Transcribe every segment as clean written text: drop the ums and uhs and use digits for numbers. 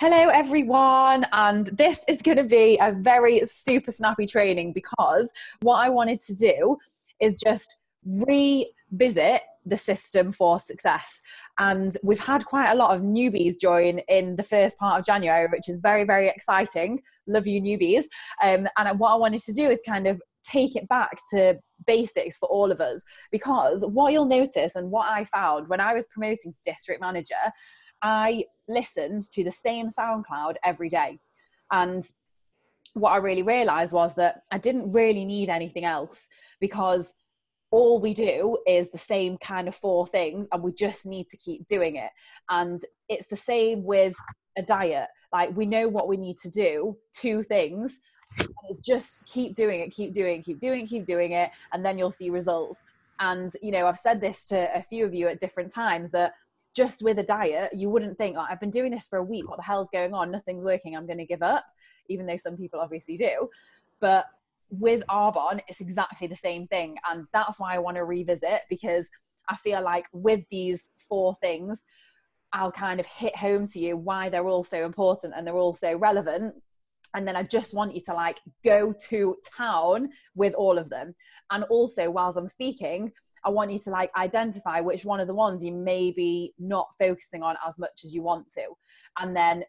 Hello everyone, and this is going to be a very super snappy training because what I wanted to do is just revisit the system for success. And we've had quite a lot of newbies join in the first part of January, which is very, very exciting. Love you newbies. And what I wanted to do is kind of take it back to basics for all of us, because what you'll notice and what I found when I was promoting to district manager, I listened to the same SoundCloud every day. And what I really realized was that I didn't really need anything else, because all we do is the same kind of four things and we just need to keep doing it. And it's the same with a diet. Like, we know what we need to do, two things, and it's just keep doing it, keep doing it, and then you'll see results. And, you know, I've said this to a few of you at different times, that just with a diet, you wouldn't think, like, I've been doing this for a week, what the hell's going on? Nothing's working, I'm going to give up, even though some people obviously do. But with Arbonne, it's exactly the same thing. And that's why I want to revisit, because I feel like with these four things, I'll kind of hit home to you why they're all so important and they're all so relevant. And then I just want you to like go to town with all of them. And also, whilst I'm speaking, I want you to like identify which one of the ones you may be not focusing on as much as you want to, and then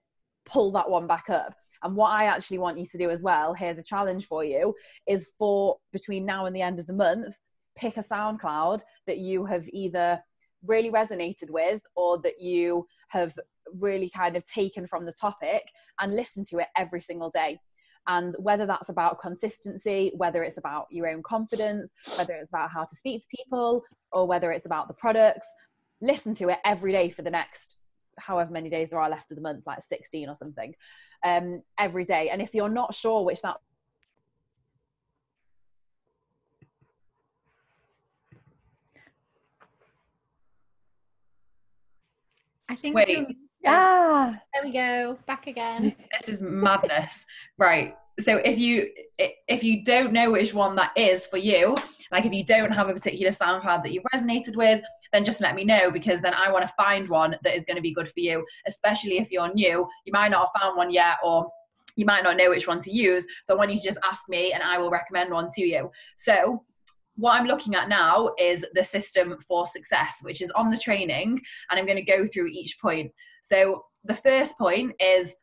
pull that one back up. And what I actually want you to do as well, here's a challenge for you, is for between now and the end of the month, pick a SoundCloud that you have either really resonated with or that you have really kind of taken from the topic, and listen to it every single day. And whether that's about consistency, whether it's about your own confidence, whether it's about how to speak to people, or whether it's about the products, listen to it every day for the next however many days there are left of the month, like 16 or something, every day. And if you're not sure which that... I think Wait. there we go, back again. This is madness. Right. So if you don't know which one that is for you, like if you don't have a particular SoundCloud that you've resonated with, then just let me know, because then I want to find one that is going to be good for you, especially if you're new. You might not have found one yet, or you might not know which one to use. So I want you to just ask me and I will recommend one to you. So what I'm looking at now is the system for success, which is on the training, and I'm going to go through each point. So the first point is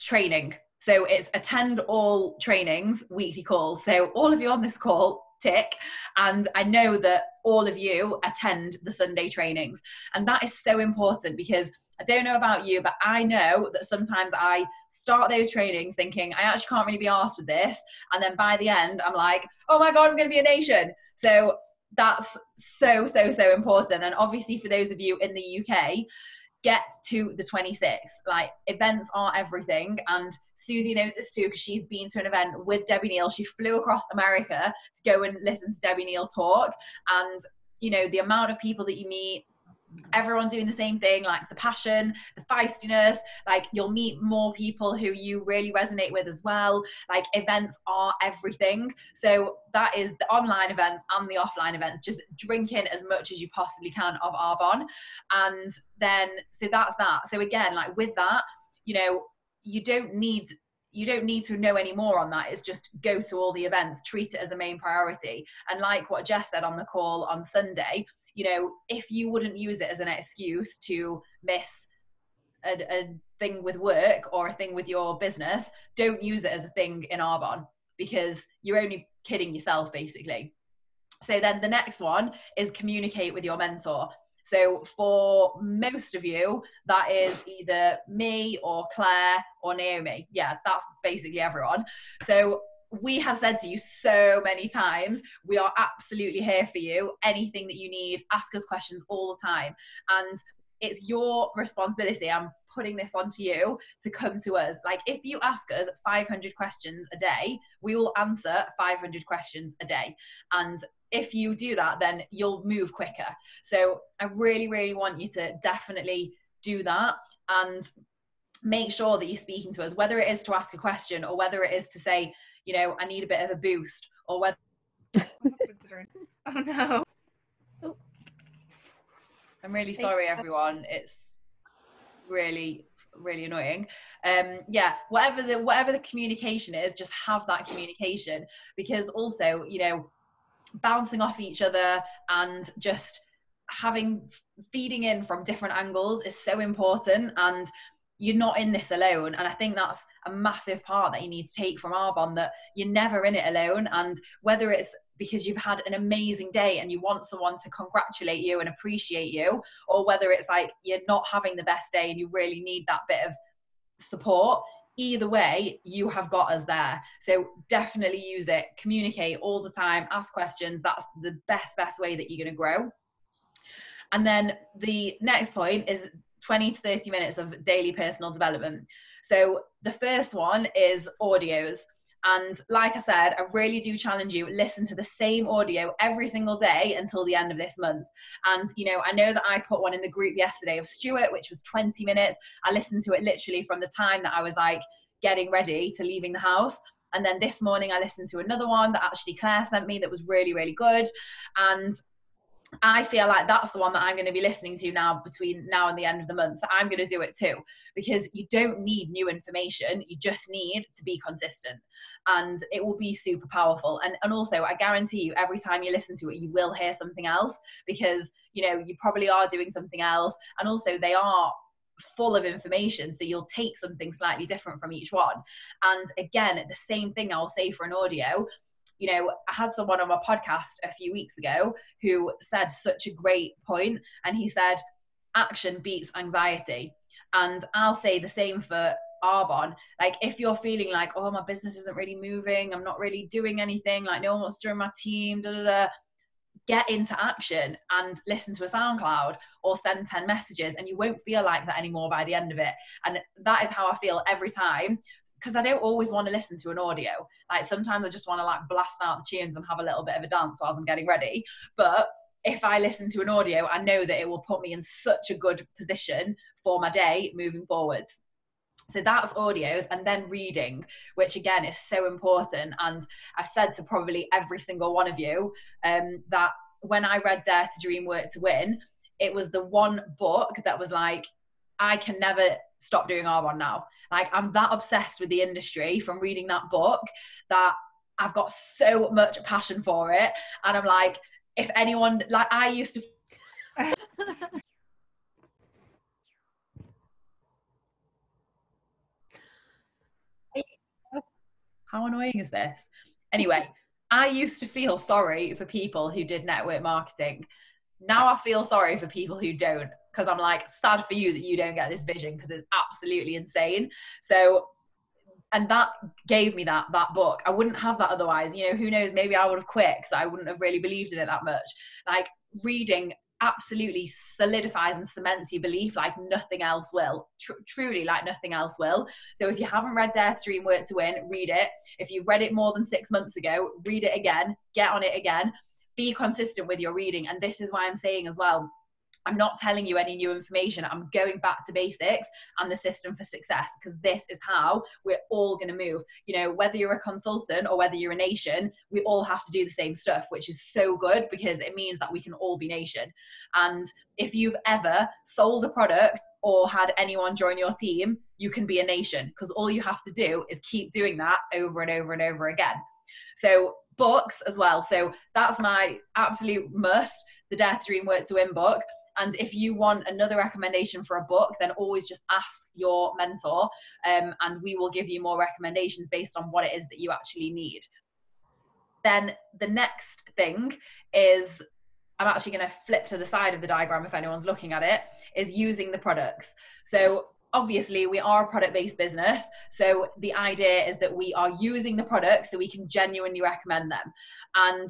training. So it's attend all trainings, weekly calls. So all of you on this call, tick. And I know that all of you attend the Sunday trainings. And that is so important, because I don't know about you, but I know that sometimes I start those trainings thinking I actually can't really be arsed with this. And then by the end, I'm like, oh my God, I'm going to be a nation. So that's so, so, so important. And obviously for those of you in the UK, get to the 26th. Like, events are everything. And Susie knows this too, because she's been to an event with Debbie Neal. She flew across America to go and listen to Debbie Neal talk. And, you know, the amount of people that you meet, everyone doing the same thing, like the passion, the feistiness, like you'll meet more people who you really resonate with as well. Like, events are everything. So that is the online events and the offline events. Just drink in as much as you possibly can of Arbonne. And then, so that's that. So again, like with that, you know, you don't need to know any more on that. It's just go to all the events, treat it as a main priority. And like what Jess said on the call on Sunday, you know, if you wouldn't use it as an excuse to miss a thing with work or a thing with your business, don't use it as a thing in Arbonne, because you're only kidding yourself, basically. So then the next one is communicate with your mentor. So for most of you, that is either me or Claire or Naomi. Yeah, that's basically everyone. So we have said to you so many times, we are absolutely here for you. Anything that you need, ask us questions all the time. And it's your responsibility. I'm putting this onto you to come to us. Like, if you ask us 500 questions a day, we will answer 500 questions a day. And if you do that, then you'll move quicker. So I really, really want you to definitely do that, and make sure that you're speaking to us, whether it is to ask a question or whether it is to say, you know, I need a bit of a boost, or whether... Oh no. I'm really sorry, everyone. It's really really annoying. Yeah, whatever the communication is, just have that communication, because also, you know, bouncing off each other and just feeding in from different angles is so important, and you're not in this alone. And I think that's a massive part that you need to take from Arbonne, that you're never in it alone. And whether it's because you've had an amazing day and you want someone to congratulate you and appreciate you, or whether it's like you're not having the best day and you really need that bit of support, either way, you have got us there. So definitely use it, communicate all the time, ask questions. That's the best way that you're going to grow. And then the next point is 20 to 30 minutes of daily personal development. So the first one is audios. And like I said, I really do challenge you, listen to the same audio every single day until the end of this month. And, you know, I know that I put one in the group yesterday of Stuart, which was 20 minutes. I listened to it literally from the time that I was like getting ready to leaving the house. And then this morning I listened to another one that actually Claire sent me that was really, really good. And I feel like that's the one that I'm going to be listening to now, between now and the end of the month. So I'm going to do it too, because you don't need new information. You just need to be consistent, and it will be super powerful. And also, I guarantee you, every time you listen to it, you will hear something else, because, you know, you probably are doing something else. And also they are full of information, so you'll take something slightly different from each one. And again, the same thing I'll say for an audio. You know, I had someone on my podcast a few weeks ago who said such a great point, and he said, action beats anxiety. And I'll say the same for Arbonne. Like, if you're feeling like, oh, my business isn't really moving, I'm not really doing anything, like no one wants to join my team, get into action and listen to a SoundCloud or send 10 messages, and you won't feel like that anymore by the end of it. And that is how I feel every time, because I don't always want to listen to an audio. Like, sometimes I just want to like blast out the tunes and have a little bit of a dance whilst I'm getting ready. But if I listen to an audio, I know that it will put me in such a good position for my day moving forwards. So that's audios. And then reading, which again is so important. And I've said to probably every single one of you that when I read Dare to Dream, Work to Win, it was the one book that was like, I can never stop doing Arbonne now. Like, I'm that obsessed with the industry from reading that book that I've got so much passion for it. And I'm like, if anyone, like, I used to how annoying is this? Anyway, I used to feel sorry for people who did network marketing. Now I feel sorry for people who don't, because I'm like, sad for you that you don't get this vision, because it's absolutely insane. So, and that gave me that book. I wouldn't have that otherwise. You know, who knows, maybe I would have quit because I wouldn't have really believed in it that much. Like, reading absolutely solidifies and cements your belief like nothing else will. Truly, like nothing else will. So if you haven't read Dare to Dream, Work to Win, read it. If you've read it more than 6 months ago, read it again, get on it again. Be consistent with your reading. And this is why I'm saying as well, I'm not telling you any new information. I'm going back to basics and the system for success, because this is how we're all going to move. You know, whether you're a consultant or whether you're a nation, we all have to do the same stuff, which is so good, because it means that we can all be nation. And if you've ever sold a product or had anyone join your team, you can be a nation, because all you have to do is keep doing that over and over and over again. So books as well. So that's my absolute must, the Dare to Dream, Work to Win book. And if you want another recommendation for a book, then always just ask your mentor, and we will give you more recommendations based on what it is that you actually need. Then the next thing is, I'm actually going to flip to the side of the diagram if anyone's looking at it, is using the products. So obviously we are a product-based business. So the idea is that we are using the products so we can genuinely recommend them. And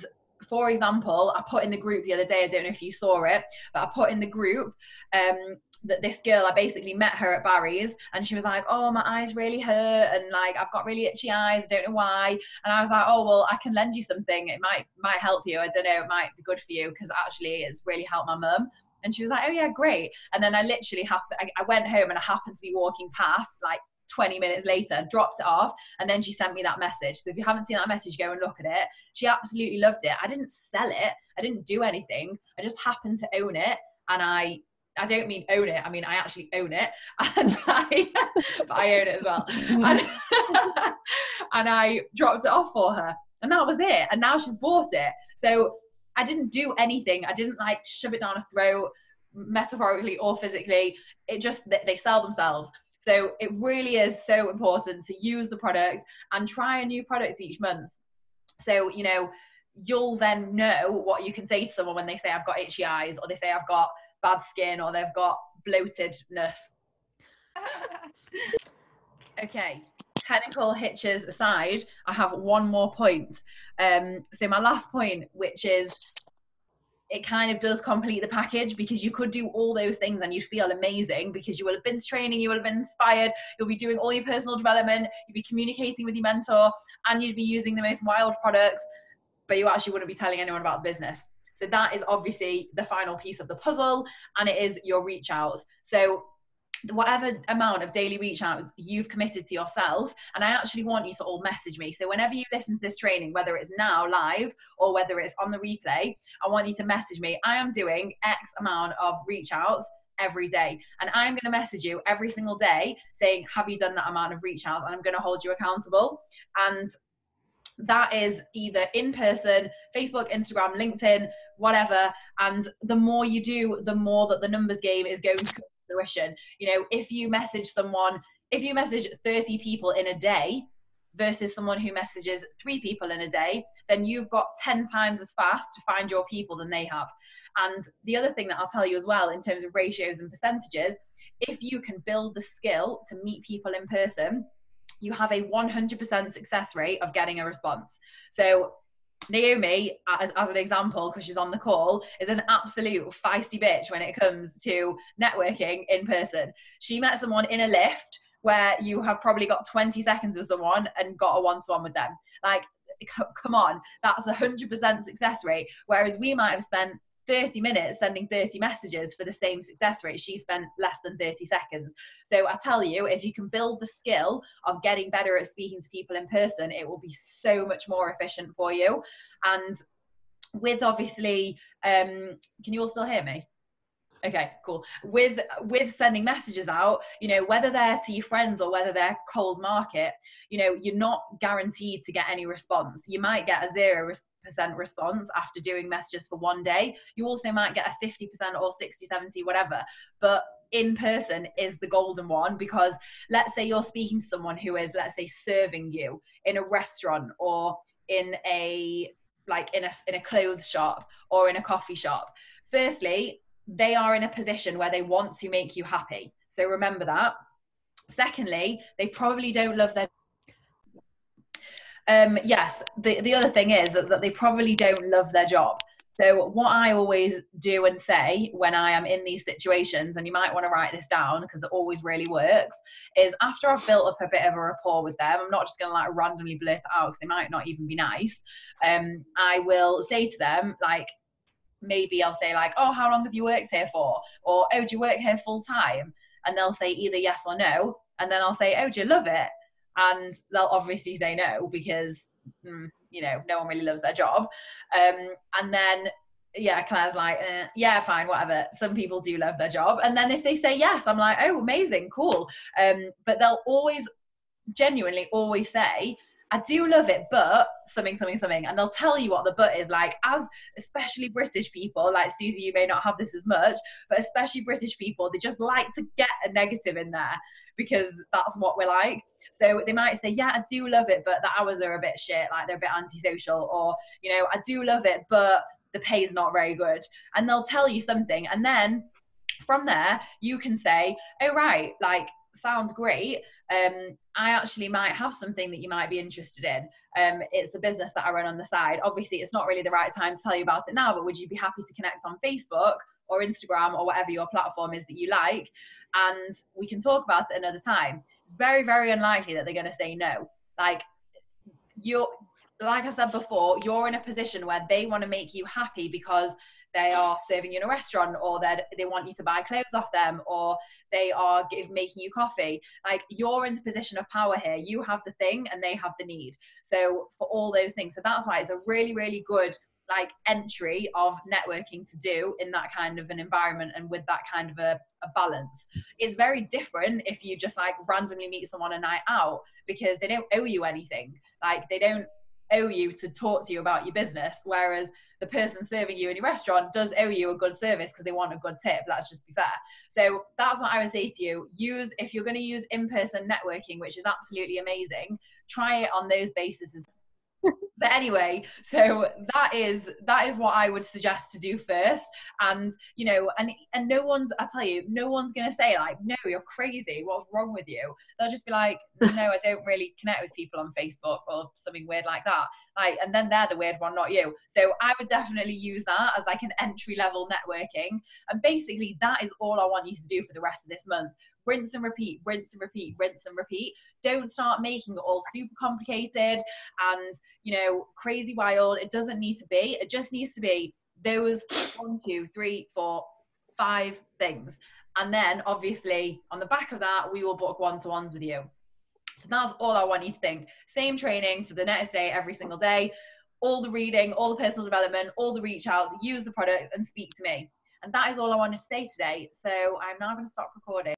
for example, I put in the group the other day, I don't know if you saw it, but I put in the group that this girl, I basically met her at Barry's, and she was like, oh, my eyes really hurt, and like, I've got really itchy eyes, I don't know why. And I was like, oh, well, I can lend you something. It might help you. I don't know, it might be good for you, because actually it's really helped my mum. And she was like, oh yeah, great. And then I literally I went home and I happened to be walking past like 20 minutes later, dropped it off, and then she sent me that message. So if you haven't seen that message, go and look at it. She absolutely loved it. I didn't sell it, I didn't do anything, I just happened to own it, and I I don't mean own it. I mean, I actually own it, and but I own it as well. And, and I dropped it off for her, and that was it. And now she's bought it. So I didn't do anything. I didn't like shove it down her throat, metaphorically or physically. It just, they sell themselves. So it really is so important to use the products and try new products each month. So, you know, you'll then know what you can say to someone when they say, I've got itchy eyes, or they say, I've got bad skin, or they've got bloatedness. Okay, technical hitches aside, I have one more point. So my last point, which is, it kind of does complete the package, because you could do all those things and you'd feel amazing, because you will have been to training, you will have been inspired, you'll be doing all your personal development, you'd be communicating with your mentor, and you'd be using the most wild products, but you actually wouldn't be telling anyone about the business. So that is obviously the final piece of the puzzle, and it is your reach outs. So whatever amount of daily reach outs you've committed to yourself, and I actually want you to all message me. So whenever you listen to this training, whether it's now live or whether it's on the replay, I want you to message me. I am doing X amount of reach outs every day, and I'm going to message you every single day saying, have you done that amount of reach outs? And I'm going to hold you accountable. And that is either in person, Facebook, Instagram, LinkedIn, whatever. And the more you do, the more that the numbers game is going to come to fruition. You know, if you message 30 people in a day versus someone who messages 3 people in a day, then you've got 10 times as fast to find your people than they have. And the other thing that I'll tell you as well, in terms of ratios and percentages, if you can build the skill to meet people in person, you have a 100% success rate of getting a response. So Naomi, as an example, because she's on the call, is an absolute feisty bitch when it comes to networking in person. She met someone in a lift where you have probably got 20 seconds with someone and got a one-to-one with them. Like, come on, that's 100% success rate. Whereas we might have spent 30 minutes sending 30 messages for the same success rate. She spent less than 30 seconds. So I tell you, if you can build the skill of getting better at speaking to people in person, it will be so much more efficient for you. And with obviously, can you all still hear me? Okay, cool. With sending messages out, you know, whether they're to your friends or whether they're cold market, you know, you're not guaranteed to get any response. You might get a 0% response after doing messages for one day. You also might get a 50% or 60, 70, whatever. But in person is the golden one, because let's say you're speaking to someone who is, let's say, serving you in a restaurant or in a clothes shop or in a coffee shop. Firstly, they are in a position where they want to make you happy. So remember that. Secondly, they probably don't love their yes, the other thing is that they probably don't love their job. So what I always do and say when I am in these situations, and you might want to write this down because it always really works, is after I've built up a bit of a rapport with them, I'm not just going to like randomly blurt it out because they might not even be nice. I will say to them, like, maybe I'll say like, oh, how long have you worked here for? Or, oh, do you work here full time? And they'll say either yes or no. And then I'll say, oh, do you love it? And they'll obviously say no, because, you know, no one really loves their job. And then, yeah, Claire's like, yeah, fine, whatever. Some people do love their job. And then if they say yes, I'm like, oh, amazing, cool. But they'll always, genuinely always say, I do love it, but something. And they'll tell you what the but is. Like, as especially British people, like Susie, you may not have this as much, but especially British people, they just like to get a negative in there because that's what we're like. So they might say, yeah, I do love it, but the hours are a bit shit, like they're a bit antisocial, or, you know, I do love it, but the pay's not very good. And they'll tell you something. And then from there, you can say, oh, right, like, sounds great. I actually might have something that you might be interested in. It's a business that I run on the side. Obviously, it's not really the right time to tell you about it now, but would you be happy to connect on Facebook or Instagram or whatever your platform is that you like? And we can talk about it another time. It's very, very unlikely that they're going to say no. Like I said before, you're in a position where they want to make you happy because they are serving you in a restaurant, or they want you to buy clothes off them, or they are making you coffee. Like, you're in the position of power here. You have the thing and they have the need. So for all those things. So that's why it's a really, really good like entry of networking to do in that kind of an environment and with that kind of a balance. It's very different if you just like randomly meet someone a night out, because they don't owe you anything. Like they don't owe you to talk to you about your business, whereas the person serving you in your restaurant does owe you a good service because they want a good tip. Let's just be fair. So that's what I would say to you. If you're going to use in-person networking, which is absolutely amazing, try it on those bases. But anyway, so that is what I would suggest to do first. And you know, and no one's, I tell you, no one's gonna say like, no, you're crazy, what's wrong with you? They'll just be like, no, I don't really connect with people on Facebook or something weird like that. Like, and then they're the weird one, not you. So I would definitely use that as like an entry level networking. And basically that is all I want you to do for the rest of this month. Rinse and repeat, rinse and repeat, rinse and repeat. Don't start making it all super complicated and, you know, crazy wild. It doesn't need to be. It just needs to be those 1, 2, 3, 4, 5 things. And then obviously on the back of that, we will book one-to-ones with you. So that's all I want you to think. Same training for the next day, every single day. All the reading, all the personal development, all the reach outs, use the product and speak to me. And that is all I wanted to say today. So I'm now going to stop recording.